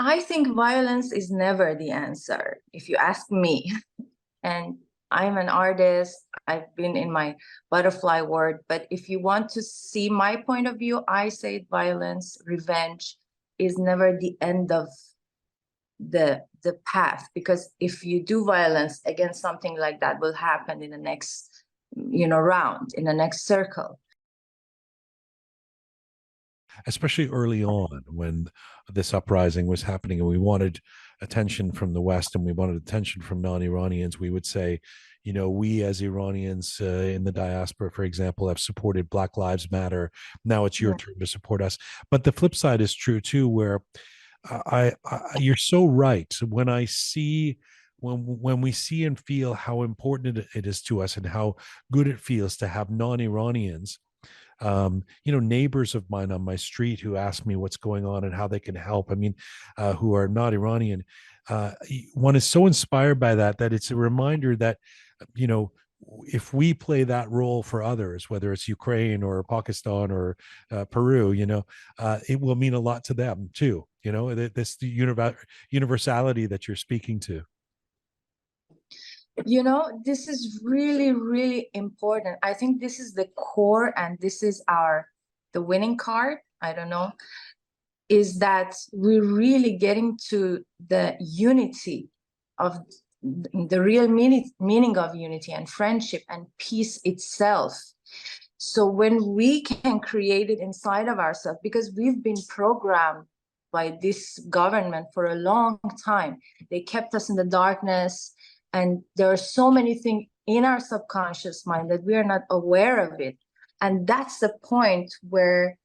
I think violence is never the answer, if you ask me. And I'm an artist. I've been in my butterfly world. But if you want to see my point of view, I say violence, revenge is never the end of the path. Because if you do violence against something like that will happen in the next, round, in the next circle. Especially early on when this uprising was happening and we wanted attention from the West and we wanted attention from non-Iranians, we would say, we as Iranians in the diaspora, for example, have supported Black Lives Matter. Now it's your turn to support us. But the flip side is true too, where you're so right. When I see when we see and feel how important it is to us and how good it feels to have non-Iranians, neighbors of mine on my street who ask me what's going on and how they can help. I mean, who are not Iranian. One is so inspired by that it's a reminder that, if we play that role for others, whether it's Ukraine or Pakistan or Peru, it will mean a lot to them too. This universality that you're speaking to. This is really, really important. I think this is the core, and this is the winning card. I don't know, is that we're really getting to the unity of the real meaning of unity and friendship and peace itself. So when we can create it inside of ourselves, because we've been programmed by this government for a long time, they kept us in the darkness. And there are so many things in our subconscious mind that we are not aware of it. And that's the point where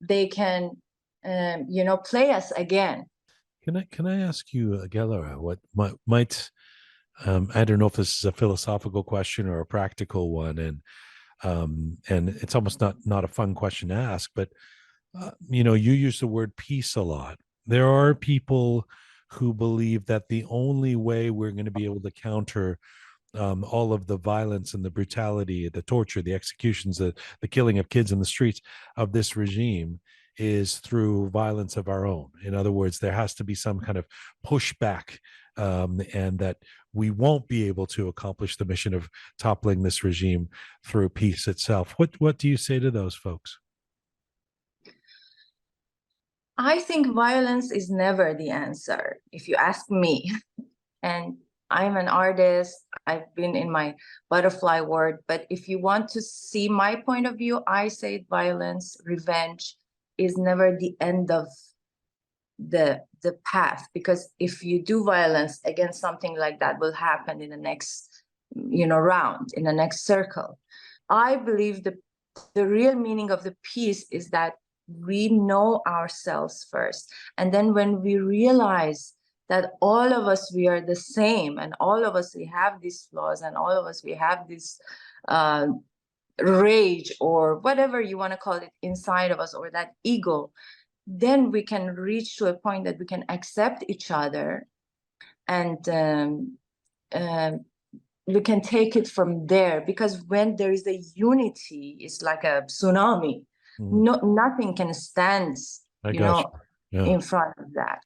they can, play us again. Can I ask you, Gelareh, what might, I don't know if this is a philosophical question or a practical one, and it's almost not a fun question to ask, but you use the word peace a lot. There are people who believe that the only way we're going to be able to counter all of the violence and the brutality, the torture, the executions, the killing of kids in the streets of this regime is through violence of our own. In other words, there has to be some kind of pushback, and that we won't be able to accomplish the mission of toppling this regime through peace itself. What do you say to those folks? I think violence is never the answer, if you ask me. And I'm an artist. I've been in my butterfly world. But if you want to see my point of view, I say violence, revenge is never the end of the path. Because if you do violence against something like that will happen in the next, round, in the next circle. I believe the real meaning of the peace is that we know ourselves first. And then when we realize that all of us, we are the same, and all of us, we have these flaws, and all of us, we have this rage or whatever you want to call it inside of us, or that ego, then we can reach to a point that we can accept each other, and we can take it from there. Because when there is a unity, it's like a tsunami. Nothing can stand, in front of that.